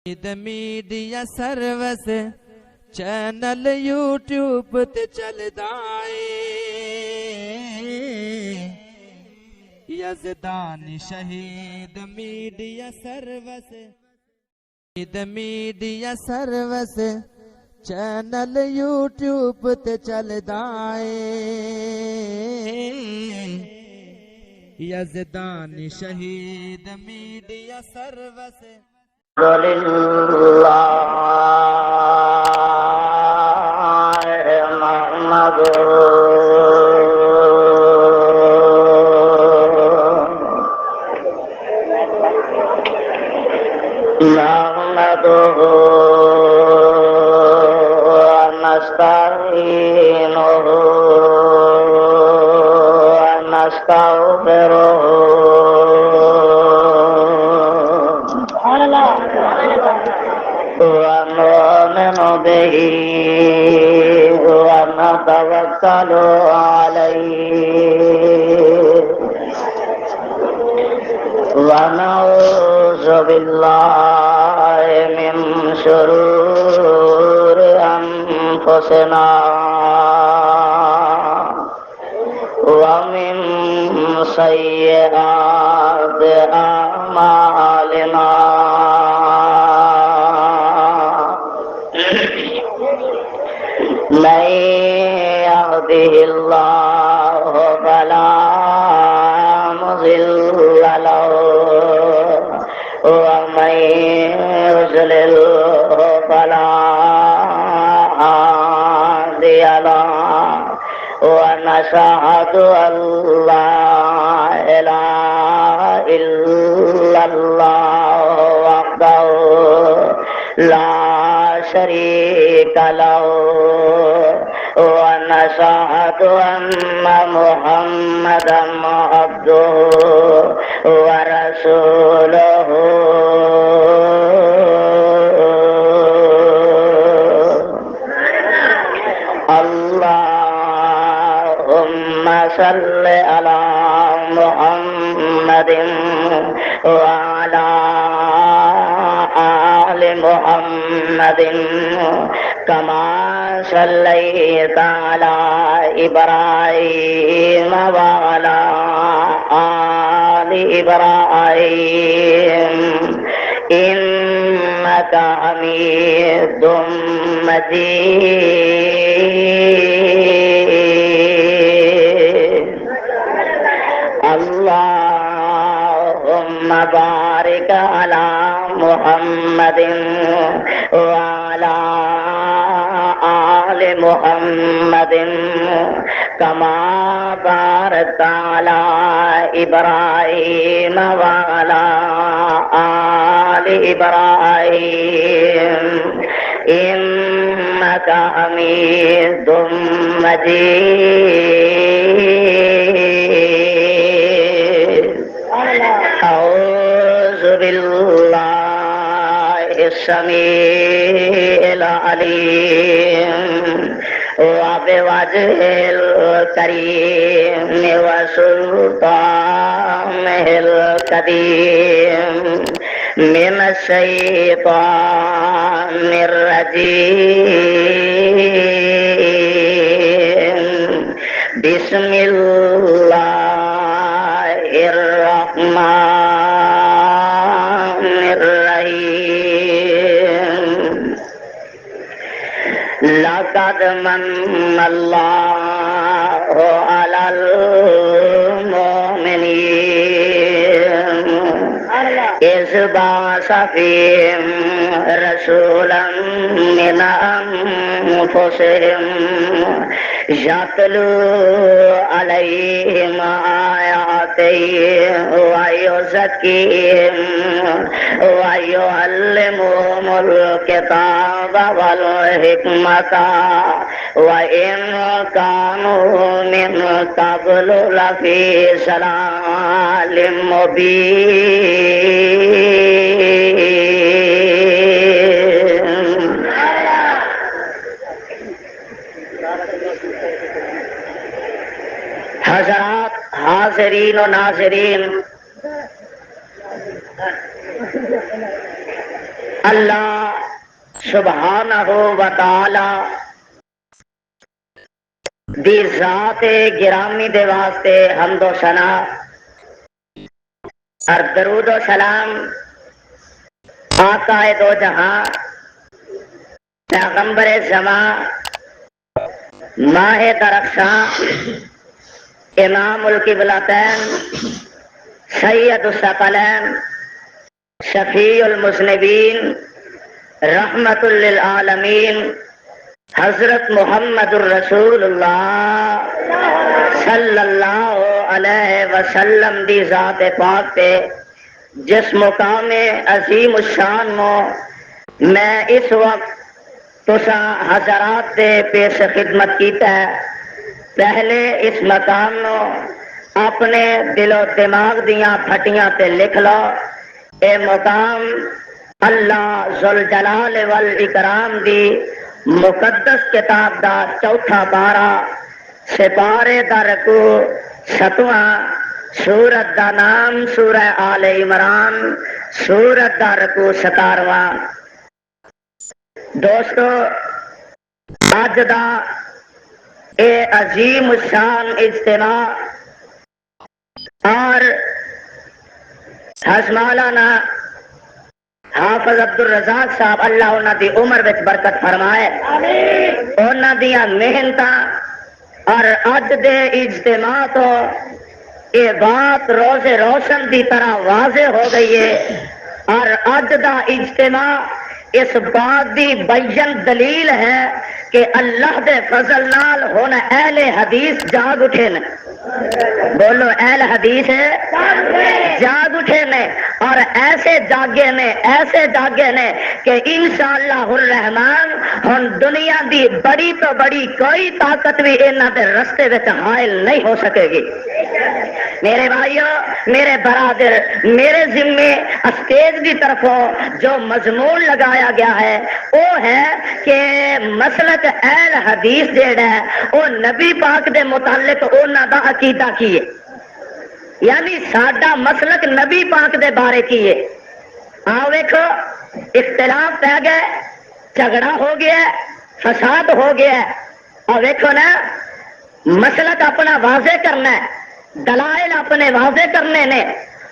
Media service channel YouTube تے چلدا اے یزدان شہید میڈیا سروس چینل یوٹیوب تے چلدا اے یزدان شہید میڈیا سروس نحمده ونستعينه ونستغفره ونؤمن به ونتوكل عليه ونعوذ بالله من شرور أنفسنا ومن سيئات أعمالنا من يهده الله فلا مضل له ومن يضلل فلا هادي له ونشهد أن لا إله إلا الله وحده لا شريك له ونشهد أن محمدا عبده ورسوله اللهم صل على محمد وعلى آل محمد كما صليت على إبراهيم وعلى آل إبراهيم إنك حميد مجيد اللهم بارك على محمد وعلى آل محمد كما باركت على إبراهيم وعلى آل إبراهيم إنك حميد مجيد أعوذ بالله السميع العليم وبوجه الكريم وسلطانه القديم من الشيطان الرجيم بسم الله الرحمن الرحيم لقد من الله على المؤمنين إذ بعث فيهم رسولا من أنفسهم يتلو عليهم آياته ويزكيهم ويعلمهم الكتاب والحكمة وإن كانوا من قبل لفي ضلال مبين. حضرات حاضرین و ناظرین، اللہ سبحانہ و تعالی دی ذات گرامی دے واسطے حمد و ثنا اور درود و سلام آقا دو جہاں پیغمبر زمان ماہ درخشاں امام القبلتین سید الثقلین شفیع المذنبین رحمت للعالمین حضرت محمد الرسول اللہ صلی اللہ علیہ وسلم دی ذات پاک پہ جس مقام عظیم الشان مو میں اس وقت تساں حضرات دے پیش خدمت کیتا ہے، پہلے اس مقام نو اپنے دل و دماغ دیاں پھٹیاں تے لکھ لو۔ اے مقام اللہ ذوالجلال والاکرام دی مقدس کتاب دا چوتھا بارہ سپارے دا رکوع 7واں سورت دا نام سورہ آل عمران سورت دا رکوع 17واں۔ دوستو اج دا اے عظیم الشان اجتماع اور مولانا حافظ عبد الرزاق صاحب اللہ انہاں دی عمر وچ برکت فرمائے، انہاں دیاں محنتاں اور اج دے اجتماع تو یہ بات روز روشن دی طرح واضح ہو گئی ہے، اور اج دا اجتماع اس بات دی بیان دلیل ہے کہ اللہ دے فضل نال ہن اہل حدیث جاگ اٹھے نے۔ بولو اہل حدیث جاگ اٹھے نے، اور ایسے جاگے نے کہ انشاءاللہ الرحمن ہن دنیا دی بڑی تو بڑی کوئی طاقت بھی انہاں دے رستے وچ حائل نہیں ہو سکے گی۔ میرے بھائیو، میرے برادر، میرے ذمے اسٹیج کی طرفوں جو مضمون لگایا گیا ہے وہ ہے کہ مسلک اہل حدیث جیڑا ہے وہ نبی پاک دے متعلق انہاں دا عقیدہ کی ہے، یعنی ساڈا مسلک نبی پاک دے بارے کی ہے۔ آؤ ویکھو، اختلاف پہ گئے، جھگڑا ہو گیا، فساد ہو گیا، اور ویکھو نا مسلک اپنا واضح کرنا ہے، دلائل اپنے واضح کرنے نے،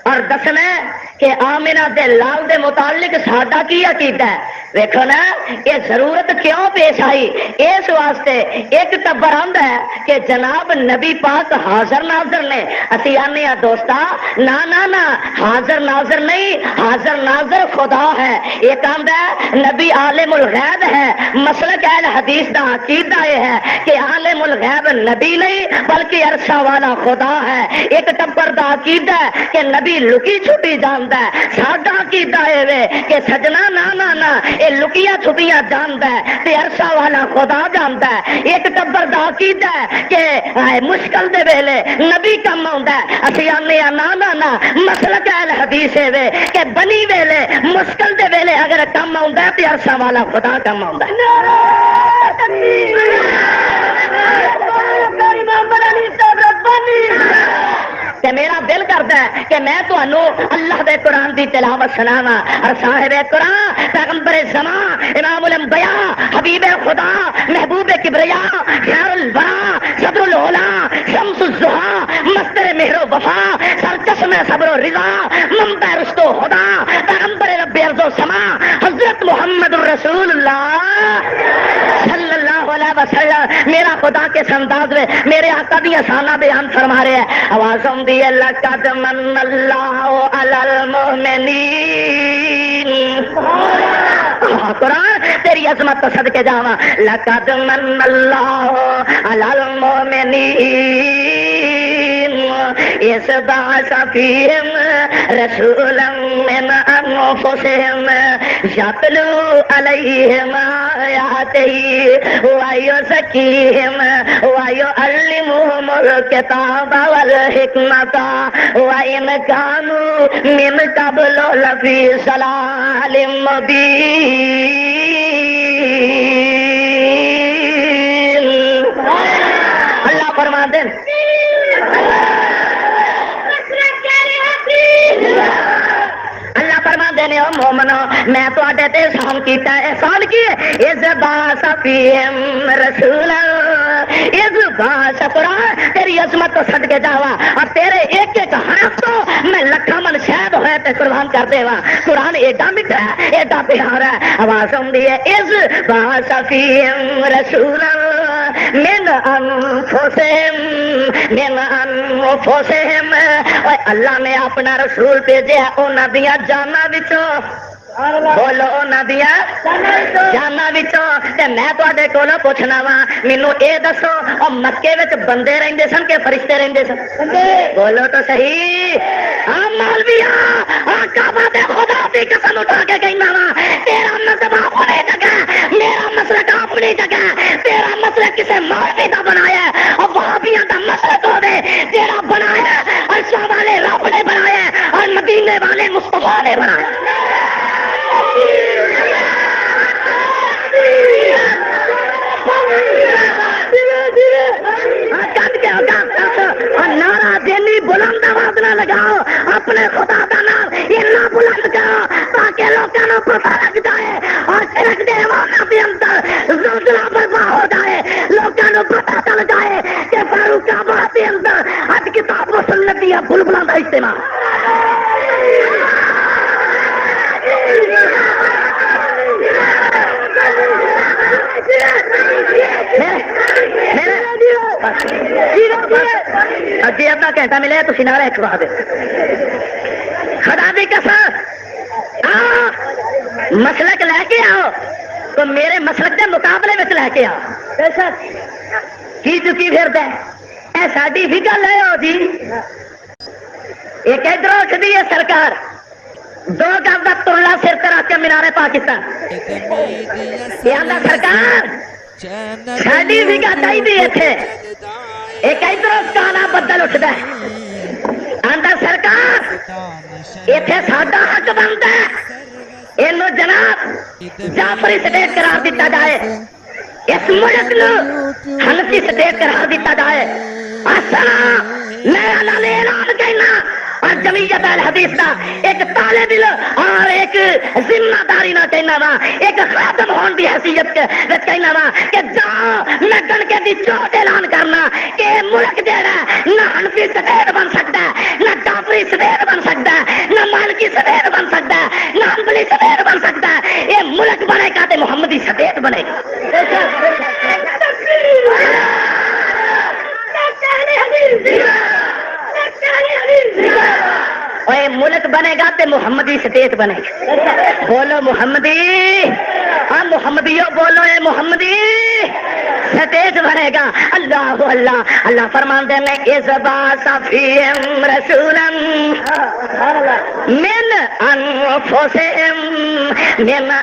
اور دسنا ہے کہ آمنہ دے لال دے متعلق ساڈا کی عقیدہ ہے۔ دیکھو نا یہ ضرورت کیوں پیش آئی، اس واسطے ایک ٹبر آندا ہے کہ جناب نبی پاک حاضر ناظر نے، اسی آنے دوستا نا نا نا حاضر ناظر نہیں، حاضر ناظر خدا ہے۔ ایک آندا ہے نبی عالم الغیب ہے، مسلک اہل حدیث دا عقیدہ یہ ہے کہ عالم الغیب نبی نہیں بلکہ عرشہ والا خدا ہے۔ ایک ٹبر دا عقیدہ ہے کہ نبی لکی چھپی جاندا ہے، ساڈا عقیدہ ہے کہ سجنا نا نا نا اے لکیاں چھپیاں جاندا ہے تے عرشہ والا خدا جاندا ہے۔ ایک ٹبر دا عقیدہ ہے کہ مشکل دے ویلے نبی کم آندا ہے، اسی آنے نا نا نا مسلک اہل حدیث ہے کہ بنی ویلے مشکل دے ویلے اگر کم آندا ہے تے عرشہ والا خدا کم آندا ہے۔ کہ میرا دل کرتا ہے کہ میں تانوں اللہ دے قرآن دی تلاوت سناواں، اور صاحب قرآن پیغمبر زمان امام الانبیاء حبیب خدا محبوب کبریا خیر الورا صدر العلا شمس الضحا مصدر مہر و وفا سرچشمہ صبر و رضا منبع رشد و ہدا پیغمبر رب ارض و سما حضرت محمد الرسول اللہ صلی اللہ علیہ وسلم۔ میرا خدا کے انداز میں میرے آقا دی شانہ بیان فرما رہے ہیں، آوازوں دی لقد من اللہ علی المؤمنین۔ قرآن تیری عظمت تو صدقے جاواں، لقد من اللہ علی المؤمنین اذ بعث فیہم رسولا من انفسہم یتلو علیہم آیاتہ ویزکیہم ویعلمہم الکتاب والحکمۃ وإن كانوا من قبل لفی ضلال مبین۔ اللہ فرما دیں اللہ فرما دیں نے او مومنو میں تواڈے تے احسان کیتا ہے احسان کی ہے اس باس فیہم رسول اس باس قرآن تیری عظمت تو صدقے جاوا اور تیرے ایک ایک حرف تو میں لکھاں من شہد ہوئے تے قربان کر دے وا قرآن ایڈا میٹھا ہے ایڈا پیارا ہے آواز آندی ہے اس باس فیہم رسول من انفسہم اوے اللہ نے اپنا رسول بھیجا انہاں دیاں جاناں وچوں بولو انہاں دیاں جاناں وچوں تے میں تواڈے کولوں پوچھنا وا مینوں اے دسو او مکے وچ بندے رہندے سن کہ فرشتے رہندے سن بولو تو صحیح ہاں مولویا ہاں کعبہ دے خدا دی قسم اٹھا کے کہنا وا تیرا مذہب اپنی جگہ میرا مسلک اپنی جگہ تیرا مسلک کسے مولوی دا بنایا ہے اور وہابیاں دا مسلک ہوے تیرا بنایا ہے عرشہ والے رب نے بنایا ہے اور مدینے والے مصطفیٰ نے بنایا نعرہ دینی بلند آواز نہ لگاؤ اپنے خدا کا نام اتنا بلند کرو تاکہ لوگوں کو پتہ لگ جائے اور شرک دے والا بھی اندر زلزلہ برپا ہو جائے لوگوں کو پتہ چل جائے کہ فاروق آباد کے اندر آج کتاب و سنت دیا بلبلوں کا اجتماع جی ادھا گھنٹہ ملے تو نعرہ ایک بات خدا دی قسم مسلک لے کے آؤ تو میرے مسلک کے مقابلے میں لے کے آؤ کی چکی پھر اے ساری بھی گل ہے جی ایک ادھر اٹھتی ہے سرکار دو گز کا ترلا سر کرا کے مینارے پاکستان سرکار ساری بھی گل چاہیے اتنے ایک ادھر کالا بدل اٹھتا ہے آندا سرکار اتنے ساڈا حق بنتا ہے یہ جناب جعفری سٹیٹ قرار دیتا جائے اس ملک نو حنفی سٹیٹ قرار دیتا جائے میں اعلان کہنا اور جمعیت الحدیث کا ایک طالب علم اور ایک ذمہ داری نہ کہنا وا ایک خادم ہون دی حیثیت کے کہنا وا کہ جا میں گن کے دی چوٹ اعلان کرنا کہ ملک جڑا نہ حنفی سٹیٹ بن سکتا ہے نہ جعفری سٹیٹ بن سکتا ہے نہ مالکی سٹیٹ بن سکتا ہے نہ حنبلی سٹیٹ بن سکتا ہے یہ ملک بنے گا تے محمدی سٹیٹ بنے گا ملک بنے گا تے محمدی سٹیٹ بنے گا بولو محمدی ہاں محمدیو بولو اے محمدی سٹیٹ بنے گا اللہ اللہ اللہ فرمان دے میں اس باس فیہم رسولا من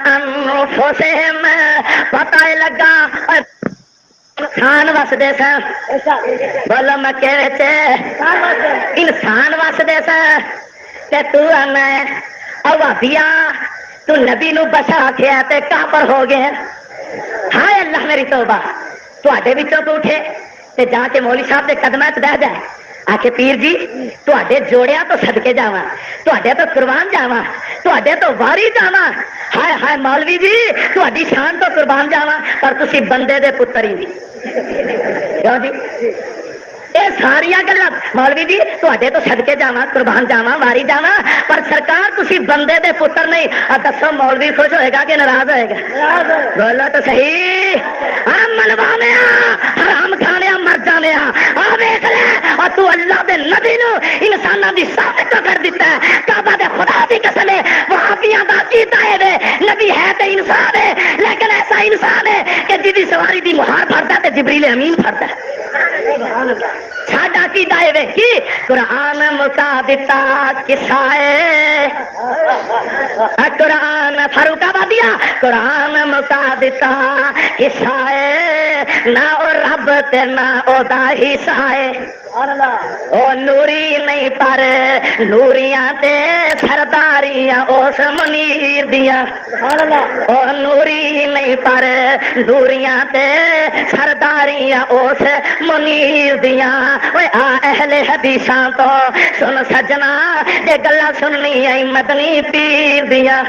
انفسہم پتہ لگا انسان وسدے سن بولو مکے وچ انسان وسدے سن تے تو آنا ہے اوابیاں تو نبی نو بچا کھیا تے کافر ہو گئے ہائے اللہ میری توبہ تواڈے وچوں تو اٹھے تے جا کے مولوی صاحب دے قدماں وچ بیٹھ جائے آکھے پیر جی تواڈے جوڑیاں تو صدقے جاواں تواڈے تو قربان جاواں تواڈے تو واری جاواں ہائے ہائے مولوی جی تواڈی شان تو قربان جاواں پر تسی بندے دے پتر ہی نہیں کیوں جی یہ ساری گلاں مولوی جی تواڈے تو صدقے جاواں قربان جاواں واری جاواں پر سرکار تسی بندے دے پتر نہیں دسو مولوی خوش ہوئے گا کہ ناراض ہوئے گا بولو تو صحیح منوانے حرام کھانے مر جانے آ ویکھ لے اور تو اللہ دے نبی نو انساناں دی ثابت کر دیتا ہے کعبہ دے خدا دی قسم ہے وہابیاں دا عقیدہ ہے نبی ہے تے انسان ہے لیکن ایسا انسان ہے کہ جی دی سواری دی مہار پھڑتا تے جبریل امین پھڑتا ہے ساڈا کی دائے کی قرآن مکا دیتا قصہ ہے قرآن فاروق آبادیہ قرآن مکا دیتا قصہ ہے نہ او رب تے نہ او دا حصہ ہے او نوری نہیں پر نوریاں تے سرداریاں اس منیر دیاں او نوری نہیں پر نوریاں تے سرداریاں اس منیر دیاں اوے آ اہل حدیثاں تو سن سجنا جے گلاں سننی آئی مدنی پیر دیا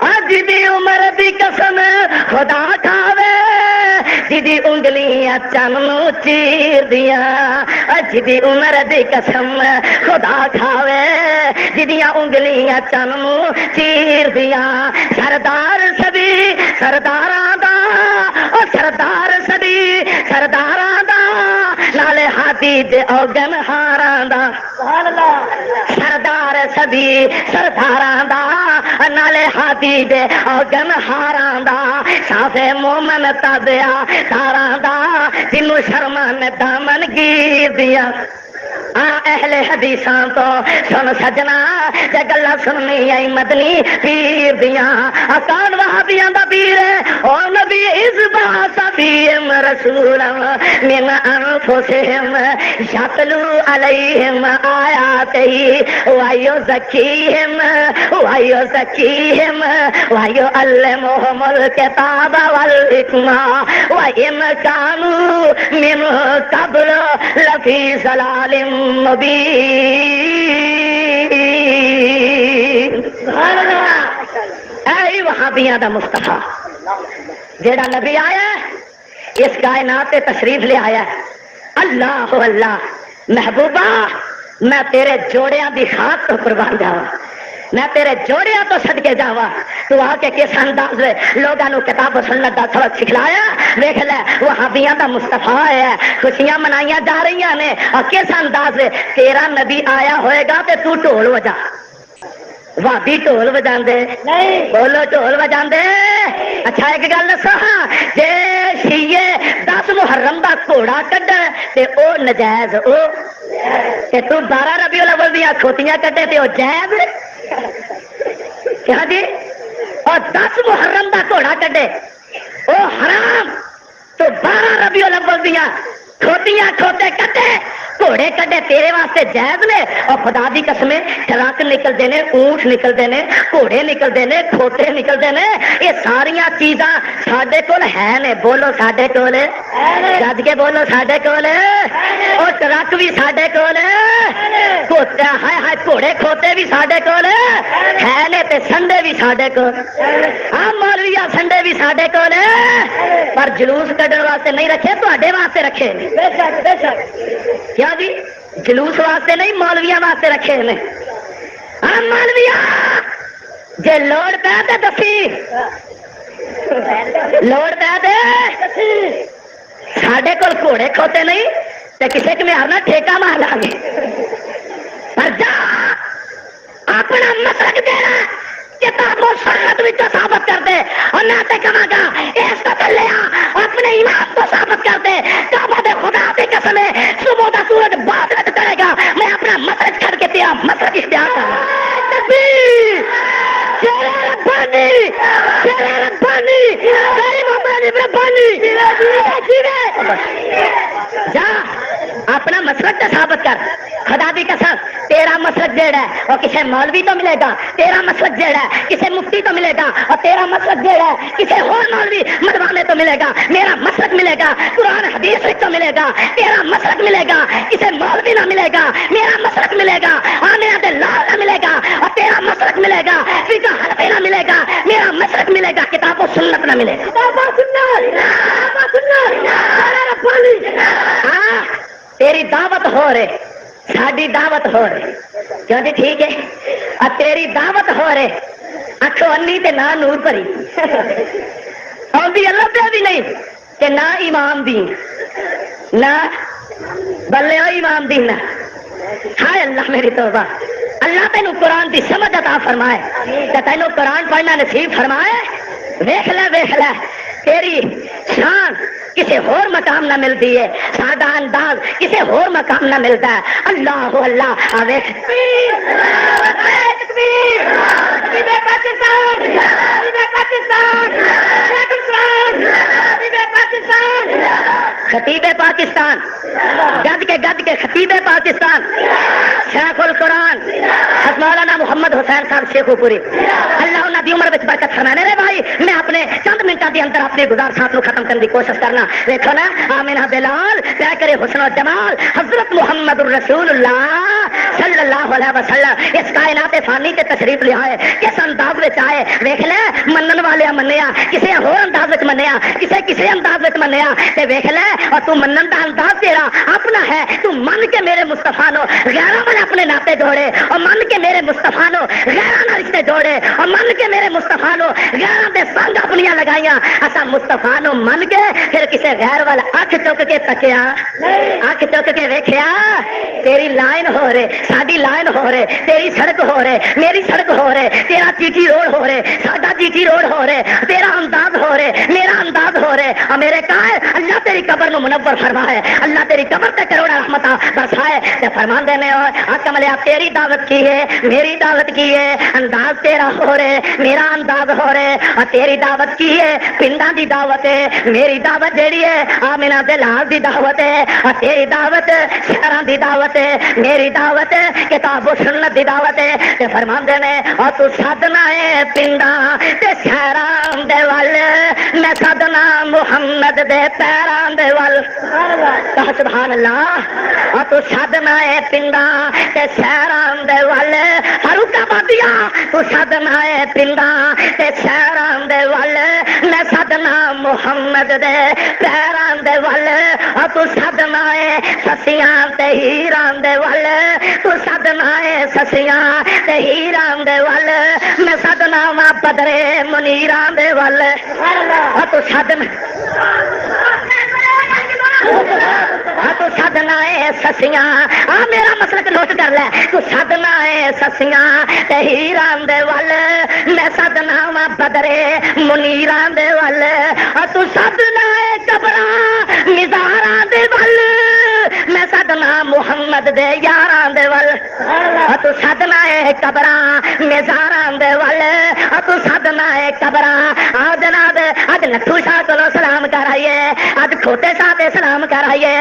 اج دی عمر دی قسم خدا کھاوے جدی انگلیاں چن نو چیر دیا اج دی عمر دی قسم خدا کھاوے جدیاں انگلیاں چن نو چیر دیا سردار سبھی سرداراں دا او سردار سبھی سرداراں دا نالے ہادی دے اوگن ہاراں دا سبحان اللہ سردار سبھی سرداراں دا نالے ہادی دے اوگن ہاراں دا صافے مومن تابیا تاراں دا جنوں شرمان دامن گیر دیا اہل حدیثاں تو سن سجنا جے گلاں سننی آئی مدنی پیر دیاں کون وہابیاں دا پیر ہے او نبی حزبہ صفیم رسولا من انفسہم یتلو علیہم آیاتہ ویزکیہم ویعلمہم الکتاب والحکمہ وإن كانوا من قبل لفی ضلال مبین اے وہابیاں دا مصطفیٰ جیڑا نبی آیا اس کائنات تے تشریف لے آیا اللہ اللہ محبوبہ میں تیرے جوڑیاں دی خاک تو قربان جاواں میں تیرے جوڑیاں تو صدقے جاواں تو آ کے کس انداز میں لوگاں نو کتاب و سنت دا سبق سکھلایا ویکھ لے وہابیاں دا مصطفیٰ ہے خوشیاں منائیاں جا رہی نے اور کس انداز میں تیرا نبی آیا ہوئے گا تے تو ڈھول وجا وادی ڈھول وجاندے نہیں بولو ڈھول وجاندے اچھا ایک گل دسو جے شیعے 10 محرم دا گھوڑا کڈن تے او نجائز او تے تو 12 ربیع الاول دیاں کھوتیاں کڈے تے او جائز کیا جی اور 10 محرم دا گھوڑا کڈے او حرام تو 12 ربیع الاول دیاں کھوتیاں کھوتے کڈے گھوڑے کڈے تیرے واسطے جائز نے اور خدا دی قسمیں ٹرک نکلتے ہیں اونٹ نکلتے ہیں گھوڑے نکلتے ہیں کھوتے نکلتے ہیں یہ ساریاں چیزاں ساڈے کول ہے نے بولو ساڈے کول گج کے بولو ساڈے کول اور ٹرک بھی ساڈے کول کھوتا ہائے ہائے گھوڑے کھوتے بھی ساڈے کول ہے نے تے سنڈے بھی ساڈے کول ہاں مولویا سنڈے بھی ساڈے کول پر جلوس کڈن واسطے نہیں رکھے تواڈے واسطے رکھے بے شک بے شک کیا جی جلوس واسطے نہیں مولویاں واسطے رکھے نے ہاں مولویا جے لوڑ پہ تے دسی لوڑ پہ تے ساڈے کول گھوڑے کھوتے نہیں تے کسے کے میار نہ ٹھیکہ مار لاں گے پر جا اپنا مسلک دینا کتاب و سنت وچ ثابت کر دے اور نہ تے کہاں گا اس کو چلے اپنے ایمان کو ثابت کر دے کعبہ دے خدا دی قسم ہے صبح دا سورج بعد وچ کرے گا میں اپنا مسلک چھڑ کے تیرا مسلک اختیار کروں تکبیر شیر ربانی تیری محمد ربانی جا اپنا مسلک تے ثابت کر خدا دی قسم تیرا مسلک جیڑا ہے اور کسی مولوی تو ملے گا تیرا مسلک جیڑا ہے کسی مفتی تو ملے گا اور تیرا مسلک جیڑا ہے کسی اور مولوی مدوانے تو ملے گا میرا مسلک ملے گا قرآن حدیث تو ملے گا تیرا مسلک ملے گا کسی مولوی نہ ملے گا میرا مسلک ملے گا آمینہ دے لال نہ ملے گا اور تیرا مسلک ملے گا فقہ حنفی نہ ملے گا میرا مسلک ملے گا کتاب و سنت نہ ملے گا ہاں تیری دعوت ہو رہے ساڈی دعوت ہو رہے کیوں جی ٹھیک ہے اور تیری دعوت ہو رہے اکھو انی تے نہ نور بھری آندی اللہ پہ بھی نہیں کہ نہ امام دین نہ بلے ہو امام دین نہ ہائے اللہ میری توبہ اللہ تینو قرآن دی سمجھ عطا فرمائے کہ تینو قرآن پڑھنا نصیب فرمائے ویکھ لے تیری شان کسی اور مقام نہ ملتی ہے سادہ انداز کسی اور مقام نہ ملتا ہے اللہ اللہ آوے خطیب پاکستان گد کے خطیب پاکستان شیخ القرآن حضرت مولانا محمد حسین صاحب شیخو پوری اللہ انہاں دی عمر وچ برکت فرمانے رے بھائی میں اپنے چند منٹ منٹاں دے اندر اپنے گزارشات نو ختم کرنے کی کوشش کرنا. دیکھو نا آمنہ بلال کیا کرے حسن و جمال حضرت محمد الرسول اللہ صلی اللہ علیہ وسلم اس کائنات فانی تے تشریف لے آئے. کس انداز وچ آئے ویکھ لے. منن والے منیا کسے ہور انداز وچ منیا کسے انداز وچ منیا تے ویکھ لے. اور تو منن دا انداز تیرا اپنا ہے. تو من کے میرے مصطفیٰ نو غیراں نال اپنے ناطے جوڑے اور من کے میرے مصطفیٰ نو غیراں نال رشتے جوڑے اور من کے میرے مصطفیٰ نو غیراں دے سنگ اپنیاں لگائیاں. اسا مصطفیٰ نو من کے پھر کسے غیر والا اکھ چک کے تکیا اکھ چک کے ویکھیا. تیری لائن ہو رہے ساڈی لائن ہو رہے تیری سڑک ہو رہے میری سڑک ہو رہے تیرا جی روڈ ہو رہے ساڈا جی روڈ ہو رہے تیرا انداز ہو رہے میرا انداز ہو رہے. اور میرے کہا اللہ تیری قبر نو منور فرمائے اللہ تیری قبر تے کروڑا رحمتاں برسائے. تے فرماندے نے کملیا تیری دعوت کی ہے میری دعوت کی ہے. انداز تیرا ہو رہے میرا انداز ہو رہے. اور تیری دعوت کی ہے پنڈاں دی دعوت ہے میری دعوت جیڑی ہے آمنہ بلال دی دعوت ہے. اور تیری دعوت شہراں دی دعوت ہے میری دعوت کتاب و سنت دی دعوت ہے. تے فرماندے نے اور تو سادنا ہے پنڈاں تے شہراں دے ول میں سادنا محمد دے پیراں دے ول. سبحان اللہ. اور تو سادنا ہے پنڈاں تے شہراں دے ول فاروق آبادیا تو سادنا ہے پنڈاں تے شہراں دے ول میں سادنا محمد دے پیراں دے ول. اور تو سادنا ہے سسیاں تے ہیراں دے ول تو سادنا ہے سسیاں تے ہیراں دے ول میں سادنا وا بدرے منیراں دے ول. اور تو سادنا تو سادنا ہے سسیاں میرا مسلک نوٹ کر لے. تو سادنا ہے سسیاں تے ہیراں دے ول میں سادنا وا بدرے منیراں دے ول. اور تو سادنا ہے قبراں مزاراں دے ول میں سادنا محمد دے یاراں دے ول. اور تو سادنا ہے قبراں مزاراں دے ول. اور تو سادنا ہے قبراں جناب اج لکھو شاہ چلو سلام کر آئیے اج کھوتے شاہ تے سلام کر آئیے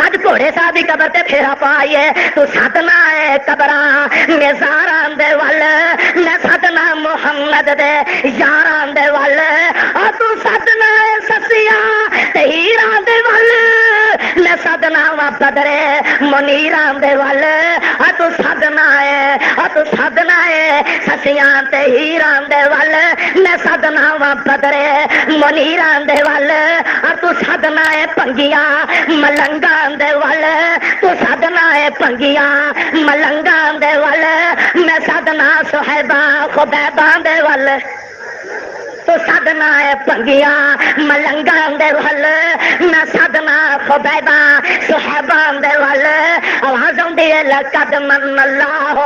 اج گھوڑے صاحب کی قبر تے پھیرا پائیے. تو سادنا ہے قبراں مزاراں دے ول میں سادنا محمد دے یاراں دے ول. اور تو سادنا ہے سسیاں تے ہیراں دے ول میں سادنا وا بدرے منیراں دے ول. اور تو سادنا ہے اور تو سادنا ہے سسیاں تے ہیراں دے ول میں سادنا وا بدرے منیراں دے ول. اور تو سادنا ہے پنگیاں ملنگاں دے ول تو سادنا ہے پنگیاں ملنگاں دے ول میں سادنا صہیباں خبیباں دے ول. تو سادنا ہے پنگیاں ملنگاں دے ول میں سادنا خبیباں صہیباں دے ول. آواز آؤندی ہے لقد من اللہ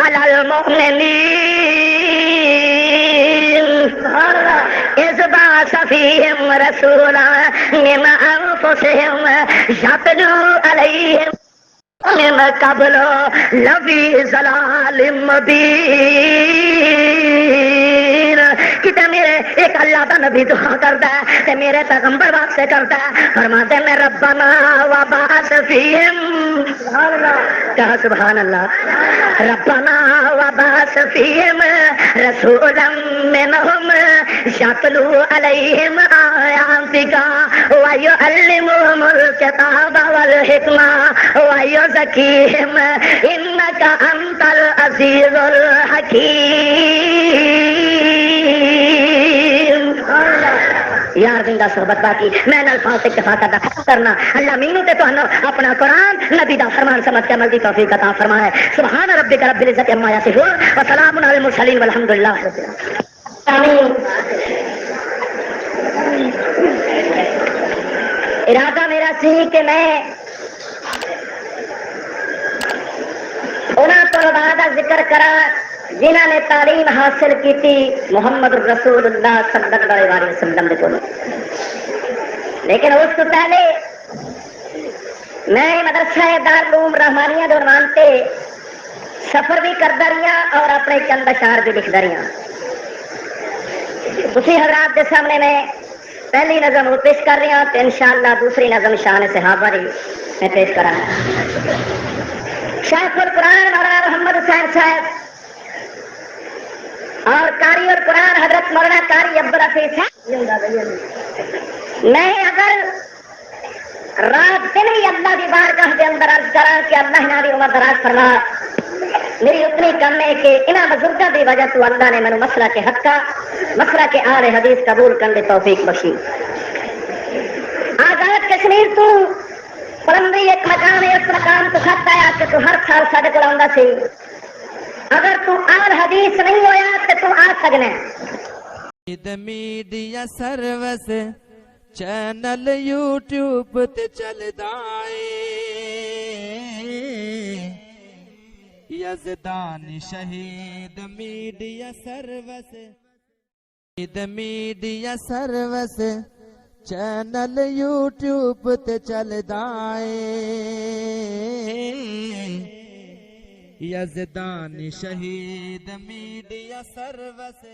علی المؤمنین اذ بعث فیہم رسولا من انفسہم یتلو علیہم من قبل لفی ضلال مبین. کتے میرے ایک اللہ دا نبی دعا کرتا ہے تے میرے پیغمبر واسطے کرتا ہے فرماتے میں ربنا وبعث فیہم کہا سبحان اللہ ربنا وبعث فیہم رسولا منہم یتلو علیہم آیاتک ویعلمہم الکتاب والحکمہ ویزکیہم انک انت العزیز الحکیم. یار زندہ صحبت باقی میں الفاظ سے اکتفا کرنا ختم کرنا. اللہ مینوں تے تہانوں اپنا قرآن نبی دا فرمان سمجھ کے عمل دی توفیق عطا فرمائے. سبحان ربک رب العزت عما یصفون وسلام علی المرسلین والحمد للہ رب العالمین. ارادہ میرا سی کہ میں انہاں طلباء دا ذکر کرا جنہاں نے تعلیم حاصل کی تھی محمد رسول اللہ صلی اللہ علیہ وسلم دے کول. لیکن اس کو پہلے میں مدرسہ دارالعلوم رحمانیہ دے عنوان تے سفر بھی کرتا رہا اور اپنے چند اشعار بھی لکھتا رہا. اسی حضرات کے سامنے میں پہلی نظم پیش کر رہا تو انشاءاللہ دوسری نظم شان صحابہ میں پیش کرا. شیخ القرآن مولانا محمد حسین صاحب اور قاری اور قرآن حضرت مولانا قاری عبدالحفیظ ہے. میں اگر رات دن بھی اللہ کی بارگاہ کے اندر عرض کرا کہ اللہ انہاں دی عمر دراز فرما، میری اتنی کم ہے کہ انہاں بزرگاں دی وجہ تو اللہ نے مینوں مسئلہ کے حق کا مسئلہ کے آل حدیث قبول کرنے کی توفیق بخشی. آزاد کشمیر تو پرندی ایک مقام ہے، اس مقام تو خط آیا کہ تو ہر سال ساڈے کول آوندا سی. اگر تو آل حدیث نہیں ہویا تو تو آ سکنا. میڈیا سروس چینل یوٹیوب تے چلدا اے، یزدان شہید media service, media service channel YouTube تے چلدا اے، یزدان شہید میڈیا سروس.